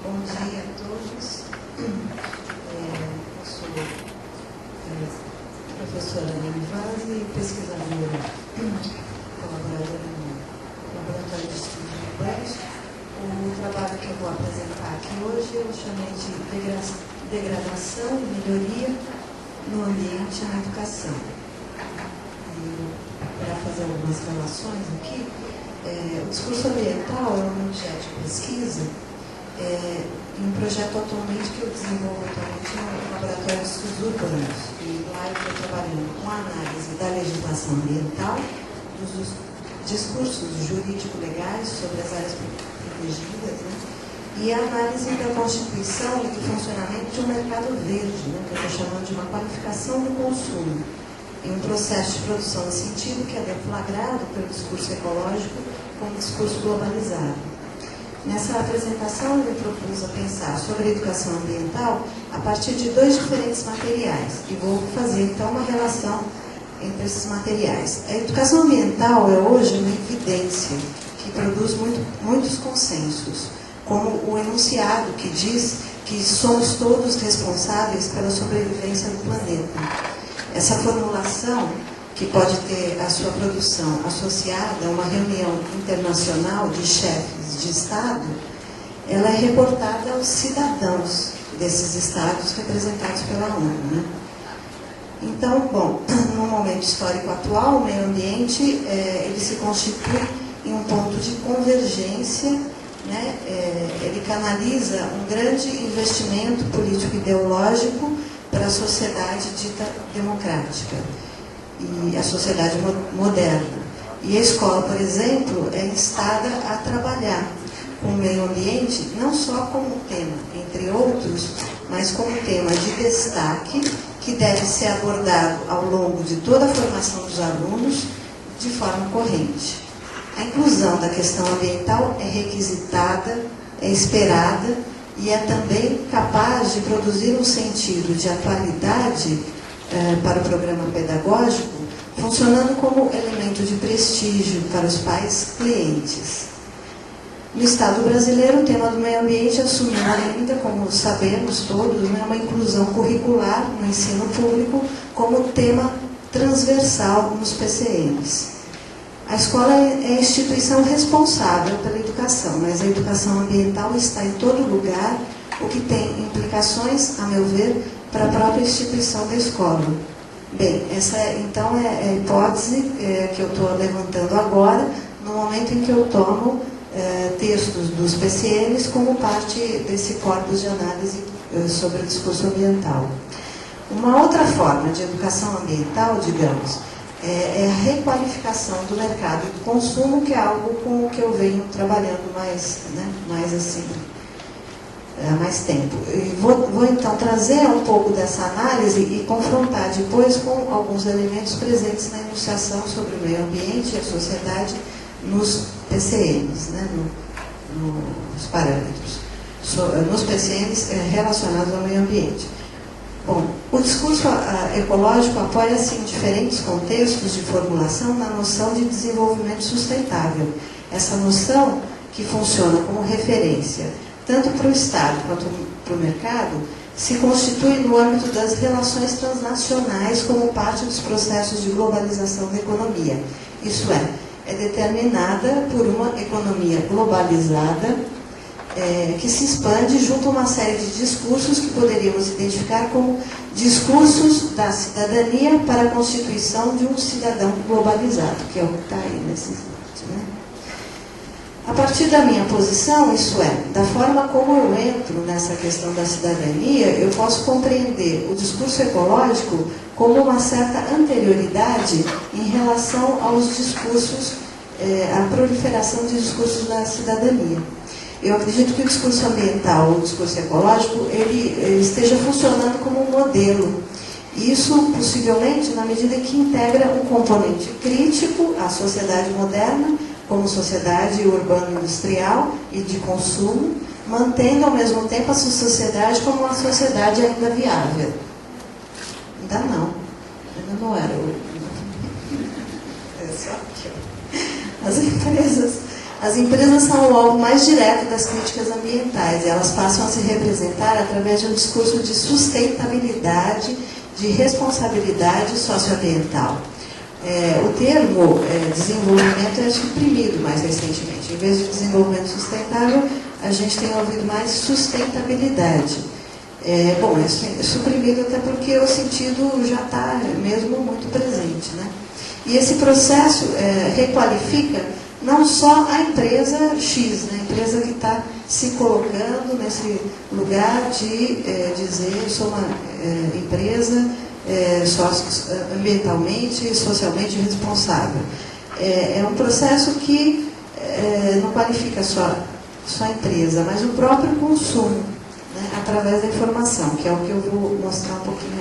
Bom dia a todos. Eu sou professora Aline Vaz e pesquisadora, colaboradora no Laboratório de Estudos Urbanos. O trabalho que eu vou apresentar aqui hoje eu chamei de degradação e melhoria no ambiente e na educação. Para fazer algumas relações aqui, o discurso ambiental é um objeto de pesquisa em um projeto atualmente que eu desenvolvo atualmente no Laboratório de Estudos Urbanos. E lá eu estou trabalhando com a análise da legislação ambiental, dos discursos jurídico-legais sobre as áreas protegidas, né? E a análise da constituição e do funcionamento de um mercado verde, né? Que eu estou chamando de uma qualificação do consumo, em um processo de produção de sentido que é deflagrado pelo discurso ecológico como discurso globalizado. Nessa apresentação, eu me propus a pensar sobre a educação ambiental a partir de dois diferentes materiais, e vou fazer, então, uma relação entre esses materiais. A educação ambiental é hoje uma evidência que produz muitos consensos, como o enunciado que diz que somos todos responsáveis pela sobrevivência do planeta. Essa formulação, que pode ter a sua produção associada a uma reunião internacional de chefes de Estado, ela é reportada aos cidadãos desses Estados representados pela ONU, né? Então, bom, no momento histórico atual, o meio ambiente ele se constitui em um ponto de convergência, né? Ele canaliza um grande investimento político-ideológico para a sociedade dita democrática e a sociedade moderna. E a escola, por exemplo, é instada a trabalhar com o meio ambiente, não só como tema, entre outros, mas como tema de destaque, que deve ser abordado ao longo de toda a formação dos alunos, de forma corrente. A inclusão da questão ambiental é requisitada, é esperada e é também capaz de produzir um sentido de atualidade para o programa pedagógico, funcionando como elemento de prestígio para os pais clientes. No Estado brasileiro, o tema do meio ambiente assumiu ainda, como sabemos todos, né, uma inclusão curricular no ensino público como tema transversal nos PCNs. A escola é a instituição responsável pela educação, mas a educação ambiental está em todo lugar, o que tem implicações, a meu ver, para a própria instituição da escola. Bem, essa então é a hipótese que eu estou levantando agora, no momento em que eu tomo textos dos PCNs como parte desse corpus de análise sobre o discurso ambiental. Uma outra forma de educação ambiental, digamos, é a requalificação do mercado do consumo, que é algo com o que eu venho trabalhando mais assim, há mais tempo. E vou então trazer um pouco dessa análise e confrontar depois com alguns elementos presentes na enunciação sobre o meio ambiente e a sociedade nos PCNs, né, nos parâmetros, nos PCNs relacionados ao meio ambiente. Bom, o discurso ecológico apoia-se em diferentes contextos de formulação na noção de desenvolvimento sustentável. Essa noção que funciona como referência tanto para o Estado quanto para o mercado, se constitui no âmbito das relações transnacionais como parte dos processos de globalização da economia. Isso é determinada por uma economia globalizada que se expande junto a uma série de discursos que poderíamos identificar como discursos da cidadania para a constituição de um cidadão globalizado, que é o que está aí nesse slide, né? A partir da minha posição, isso é, da forma como eu entro nessa questão da cidadania, eu posso compreender o discurso ecológico como uma certa anterioridade em relação aos discursos, à proliferação de discursos da cidadania. Eu acredito que o discurso ambiental, o discurso ecológico, ele esteja funcionando como um modelo. Isso, possivelmente, na medida em que integra um componente crítico à sociedade moderna, como sociedade urbano-industrial e de consumo, mantendo ao mesmo tempo a sua sociedade como uma sociedade ainda viável. Ainda não era. É só aqui, ó. As empresas as empresas são o alvo mais direto das críticas ambientais e elas passam a se representar através de um discurso de sustentabilidade, de responsabilidade socioambiental. O termo desenvolvimento é suprimido mais recentemente. Em vez de desenvolvimento sustentável, a gente tem ouvido mais sustentabilidade. Bom, é suprimido até porque o sentido já está mesmo muito presente, né? E esse processo requalifica não só a empresa X, né? A empresa que está se colocando nesse lugar de dizer eu sou uma empresa ambientalmente e socialmente responsável. É um processo que não qualifica só a empresa, mas o próprio consumo, né? Através da informação, que é o que eu vou mostrar um pouquinho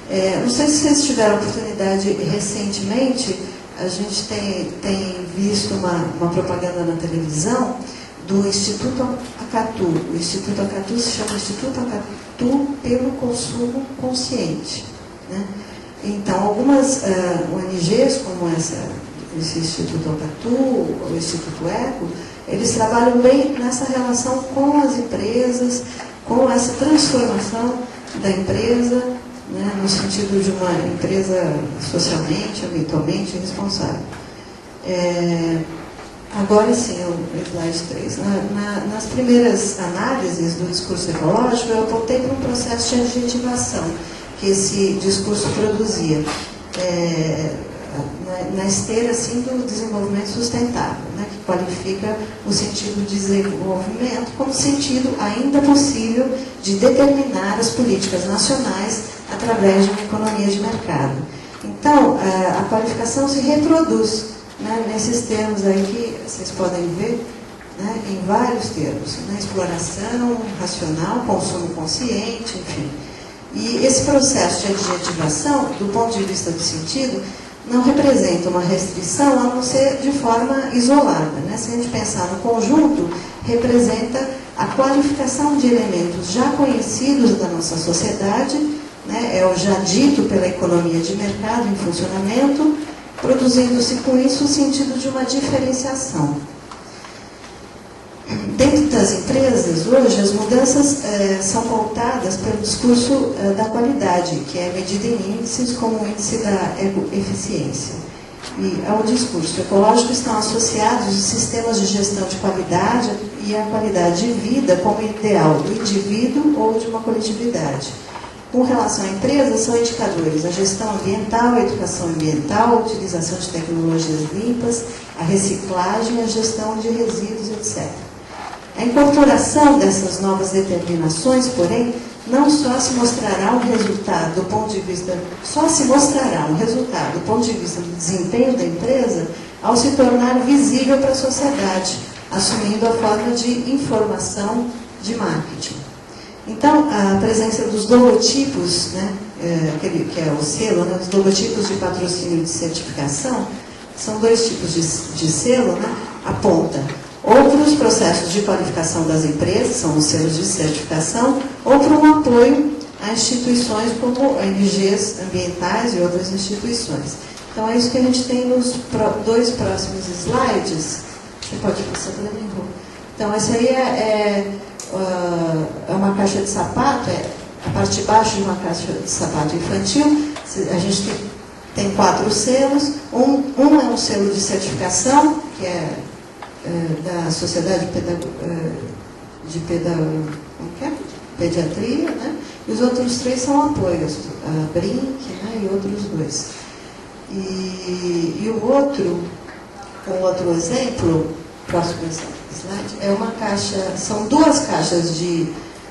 aí. Não sei se vocês tiveram a oportunidade recentemente, a gente tem visto uma propaganda na televisão do Instituto Acatu. O Instituto Acatu se chama Instituto Acatu pelo Consumo Consciente, né? Então, algumas ONGs, como esse Instituto Acatu, o Instituto Eco, eles trabalham bem nessa relação com as empresas, com essa transformação da empresa, né, no sentido de uma empresa socialmente, ambientalmente responsável. Agora sim, o slide 3. Nas primeiras análises do discurso ecológico, eu apontei para um processo de adjetivação que esse discurso produzia, na esteira assim, do desenvolvimento sustentável, né, que qualifica o sentido de desenvolvimento como sentido ainda possível de determinar as políticas nacionais através de uma economia de mercado. Então, a qualificação se reproduz, né, nesses termos aí que vocês podem ver, né, em vários termos, né, exploração racional, consumo consciente, enfim. E esse processo de adjetivação, do ponto de vista do sentido, não representa uma restrição a não ser de forma isolada, né? Se a gente pensar no conjunto, representa a qualificação de elementos já conhecidos da nossa sociedade, né? É o já dito pela economia de mercado em funcionamento, produzindo-se com isso o sentido de uma diferenciação. Dentro das empresas, hoje, as mudanças são pautadas pelo discurso da qualidade, que é medida em índices como o índice da eficiência. E ao discurso ecológico estão associados os sistemas de gestão de qualidade e a qualidade de vida como ideal do indivíduo ou de uma coletividade. Com relação à empresa, são indicadores a gestão ambiental, a educação ambiental, a utilização de tecnologias limpas, a reciclagem e a gestão de resíduos, etc. A incorporação dessas novas determinações, porém, não só se mostrará um resultado do ponto de vista, do ponto de vista do desempenho da empresa ao se tornar visível para a sociedade, assumindo a forma de informação de marketing. Então, a presença dos logotipos, né, que é o selo, né, os logotipos de patrocínio de certificação, são dois tipos de selo, né, aponta outros processos de qualificação das empresas, são os selos de certificação, ou para um apoio a instituições como ONGs ambientais e outras instituições. Então, é isso que a gente tem nos dois próximos slides. Você pode passar para mim, Rô. Então, essa aí é uma caixa de sapato, a parte de baixo de uma caixa de sapato infantil. A gente tem 4 selos. Um é um selo de certificação, que é da Sociedade de Pediatria, né? E os outros 3 são apoios, a Brinc, né? E outros 2. E o outro exemplo, próximo slide, é uma caixa, são 2 caixas de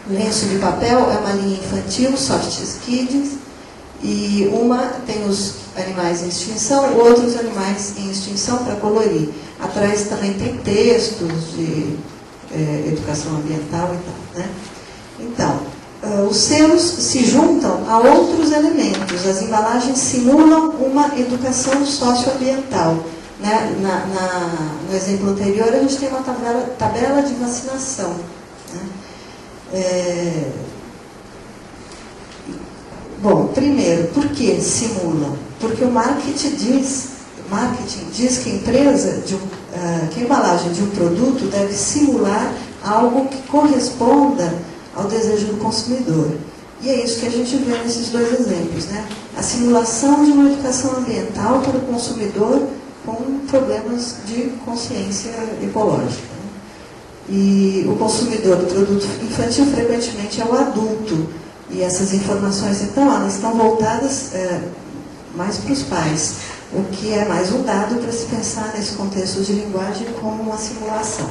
lenço de papel, é uma linha infantil, Soft Kids, e uma tem os animais em extinção, outros animais em extinção para colorir. Atrás também tem textos de educação ambiental e tal, né? Então, os selos se juntam a outros elementos. As embalagens simulam uma educação socioambiental, né? No exemplo anterior, a gente tem uma tabela de vacinação, né? Bom, primeiro, por que simulam? Porque o marketing diz que a empresa que a embalagem de um produto deve simular algo que corresponda ao desejo do consumidor. E é isso que a gente vê nesses dois exemplos, né? A simulação de uma educação ambiental para o consumidor com problemas de consciência ecológica. E o consumidor do produto infantil frequentemente é o adulto. E essas informações, então, elas estão voltadas mais para os pais, o que é mais um dado para se pensar nesse contexto de linguagem como uma simulação.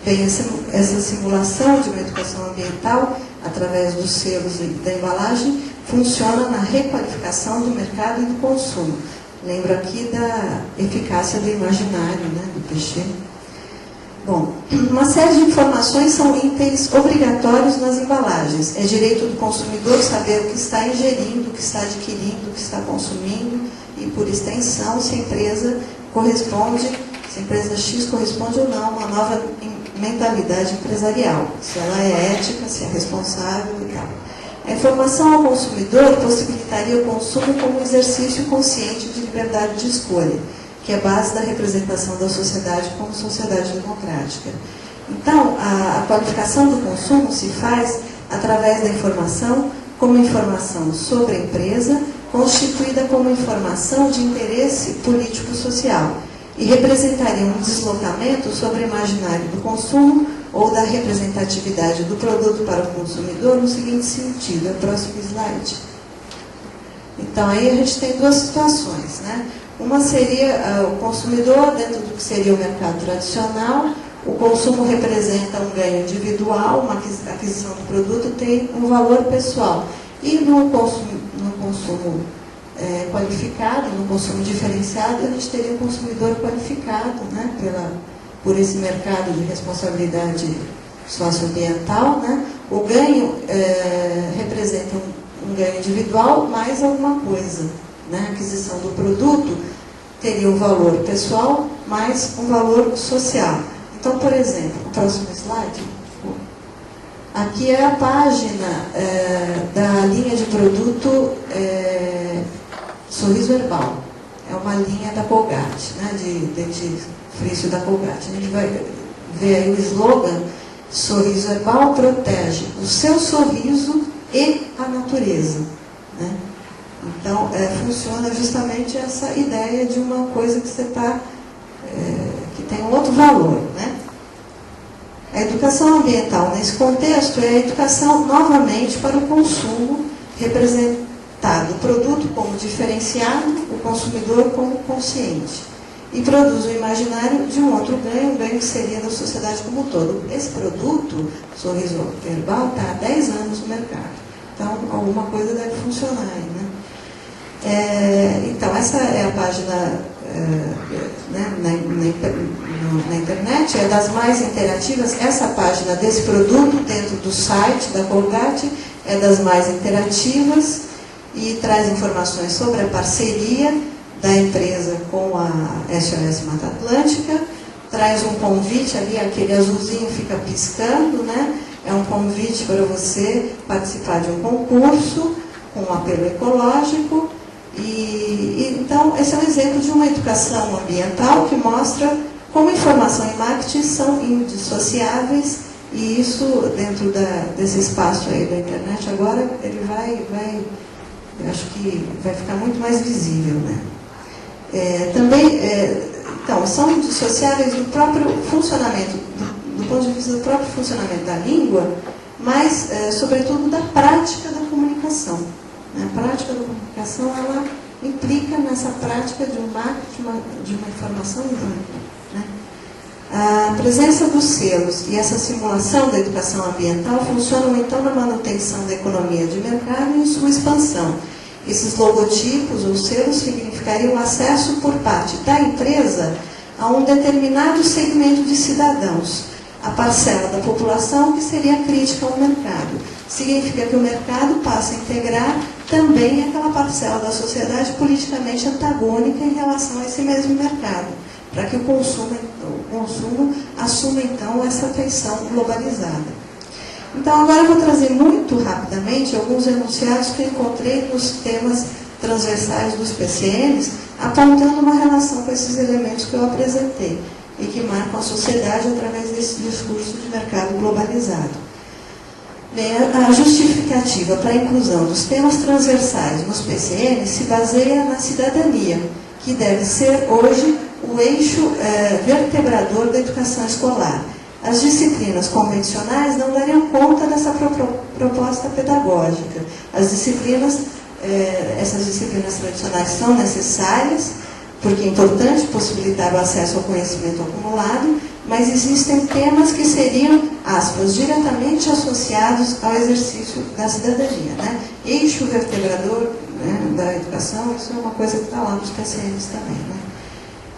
Bem, essa simulação de uma educação ambiental, através dos selos da embalagem, funciona na requalificação do mercado e do consumo. Lembro aqui da eficácia do imaginário, né, do Piaget. Bom, uma série de informações são itens obrigatórios nas embalagens. É direito do consumidor saber o que está ingerindo, o que está adquirindo, o que está consumindo e, por extensão, se a empresa corresponde, se a empresa X corresponde ou não a uma nova mentalidade empresarial, se ela é ética, se é responsável e tal. A informação ao consumidor possibilitaria o consumo como um exercício consciente de liberdade de escolha, que é a base da representação da sociedade como sociedade democrática. Então, a qualificação do consumo se faz através da informação como informação sobre a empresa, constituída como informação de interesse político-social, e representaria um deslocamento sobre o imaginário do consumo ou da representatividade do produto para o consumidor no seguinte sentido. É o próximo slide. Então, aí a gente tem duas situações, né? Uma seria o consumidor dentro do que seria o mercado tradicional. O consumo representa um ganho individual, uma aquisição do produto tem um valor pessoal. E no consumo qualificado, no consumo diferenciado, a gente teria um consumidor qualificado, né, por esse mercado de responsabilidade socioambiental, né? O ganho representa um ganho individual mais alguma coisa, né? A aquisição do produto teria um valor pessoal mais um valor social. Então, por exemplo, o próximo slide. Aqui é a página da linha de produto Sorriso Herbal. É uma linha da Colgate, né, de dentifrício da Colgate. A gente vai ver aí o slogan: Sorriso Herbal protege o seu sorriso e a natureza, né? Então, funciona justamente essa ideia de uma coisa que você está, que tem um outro valor, né? A educação ambiental, nesse contexto, é a educação, novamente, para o consumo, representado o produto como diferenciado, o consumidor como consciente. E produz o imaginário de um outro ganho, um ganho que seria da sociedade como um todo. Esse produto, Sorriso Herbal, está há 10 anos no mercado. Então, alguma coisa deve funcionar aí, né? Então, essa é a página na internet, é das mais interativas. Essa página desse produto, dentro do site da Colgate, é das mais interativas e traz informações sobre a parceria da empresa com a SOS Mata Atlântica, traz um convite ali, aquele azulzinho fica piscando, né? É um convite para você participar de um concurso com um apelo ecológico. Então, esse é um exemplo de uma educação ambiental que mostra como informação e marketing são indissociáveis, e isso, dentro desse espaço aí da internet, agora, ele eu acho que vai ficar muito mais visível, né? Então, são indissociáveis do próprio funcionamento, do ponto de vista do próprio funcionamento da língua, mas, sobretudo, da prática da comunicação. A prática da comunicação, ela implica nessa prática de um marketing, de uma informação única, né? A presença dos selos e essa simulação da educação ambiental funcionam, então, na manutenção da economia de mercado e em sua expansão. Esses logotipos ou selos significariam acesso por parte da empresa a um determinado segmento de cidadãos, a parcela da população que seria crítica ao mercado. Significa que o mercado passa a integrar também aquela parcela da sociedade politicamente antagônica em relação a esse mesmo mercado, para que o consumo assuma, então, essa feição globalizada. Então, agora eu vou trazer muito rapidamente alguns enunciados que eu encontrei nos temas transversais dos PCNs, apontando uma relação com esses elementos que eu apresentei. e que marcam a sociedade através desse discurso de mercado globalizado. Bem, a justificativa para a inclusão dos temas transversais nos PCNs se baseia na cidadania, que deve ser hoje o eixo vertebrador da educação escolar. As disciplinas convencionais não dariam conta dessa proposta pedagógica. Essas disciplinas tradicionais são necessárias, porque é importante possibilitar o acesso ao conhecimento acumulado, mas existem temas que seriam, aspas, diretamente associados ao exercício da cidadania. Né? Eixo vertebrador, né, da educação, isso é uma coisa que está lá nos PCNs também. Né?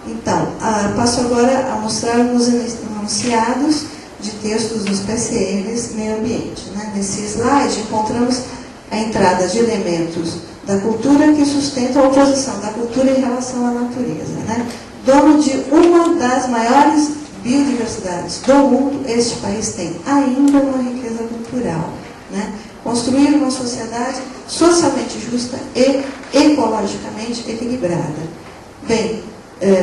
Então, passo agora a mostrar alguns enunciados de textos dos PCNs meio ambiente. Né? Nesse slide encontramos a entrada de elementos da cultura que sustentam a oposição da cultura em relação à natureza. Né? Dono de uma das maiores biodiversidades do mundo, este país tem ainda uma riqueza cultural. Né? Construir uma sociedade socialmente justa e ecologicamente equilibrada. Bem,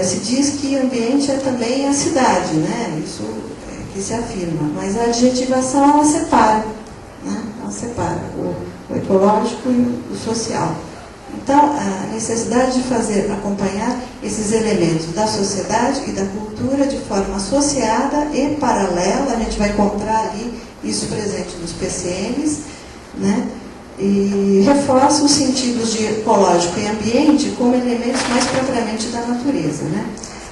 se diz que ambiente é também a cidade, né? Isso que se afirma, mas a adjetivação ela separa, né? Ela separa o ecológico e o social. Então, a necessidade de acompanhar esses elementos da sociedade e da cultura de forma associada e paralela, a gente vai encontrar ali isso presente nos PCNs, né? E reforça os sentidos de ecológico e ambiente como elementos mais propriamente da natureza. Né?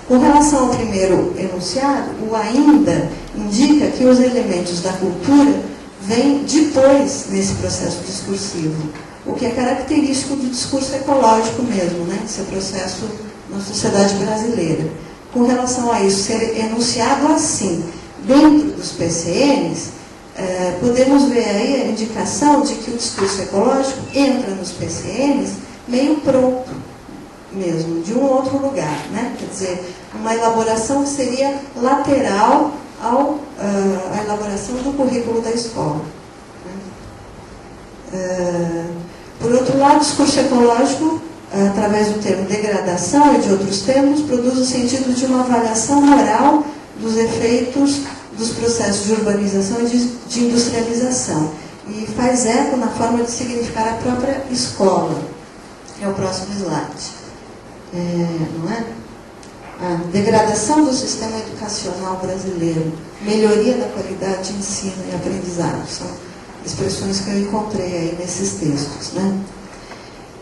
Com relação ao primeiro enunciado, o ainda indica que os elementos da cultura vêm depois nesse processo discursivo, o que é característico do discurso ecológico mesmo, né? Esse processo na sociedade brasileira. Com relação a isso ser enunciado assim, dentro dos PCNs, podemos ver aí a indicação de que o discurso ecológico entra nos PCNs meio pronto mesmo, de um outro lugar, né? Quer dizer, uma elaboração que seria lateral à elaboração do currículo da escola. Né? Por outro lado, o discurso ecológico, através do termo degradação e de outros termos, produz o sentido de uma avaliação moral dos efeitos dos processos de urbanização e de industrialização. E faz eco na forma de significar a própria escola. É o próximo slide. Não é? A degradação do sistema educacional brasileiro, melhoria da qualidade de ensino e aprendizado, são expressões que eu encontrei aí nesses textos. Né?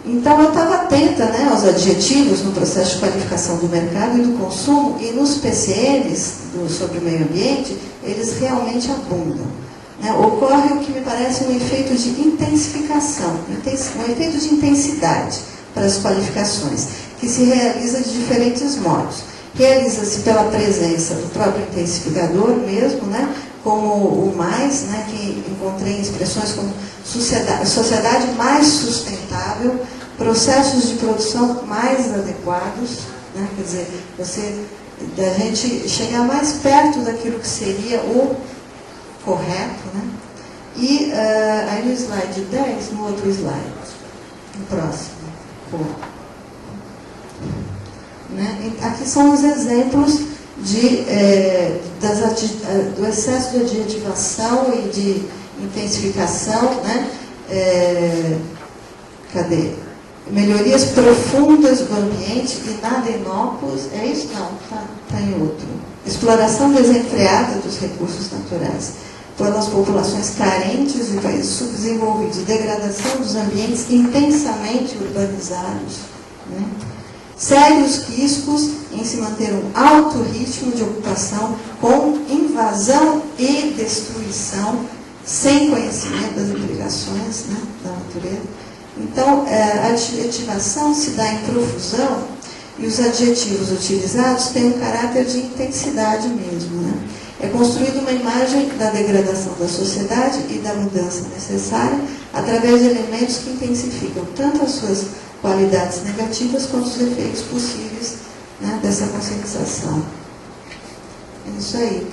Então, eu estava atenta, né, aos adjetivos no processo de qualificação do mercado e do consumo, e nos PCNs sobre o meio ambiente, eles realmente abundam. Né? Ocorre o que me parece um efeito de intensificação, um efeito de intensidade para as qualificações, que se realiza de diferentes modos. Realiza-se pela presença do próprio intensificador mesmo, né, como o mais, né, que encontrei em expressões como sociedade mais sustentável, processos de produção mais adequados, né, quer dizer, da gente chegar mais perto daquilo que seria o correto, né? E aí no slide 10, no outro slide, no próximo. Né? Aqui são os exemplos do excesso de adjetivação e de intensificação, né? Cadê? Melhorias profundas do ambiente e nada inóculos. É isso? Não, está em outro. Exploração desenfreada dos recursos naturais pelas populações carentes e países subdesenvolvidos. Degradação dos ambientes intensamente urbanizados. Né? Sérios riscos em se manter um alto ritmo de ocupação com invasão e destruição sem conhecimento das implicações, né, da natureza. Então, a adjetivação se dá em profusão e os adjetivos utilizados têm um caráter de intensidade mesmo. Né? É construída uma imagem da degradação da sociedade e da mudança necessária através de elementos que intensificam tanto as suas qualidades negativas quanto os efeitos possíveis, né, dessa conscientização. É isso aí.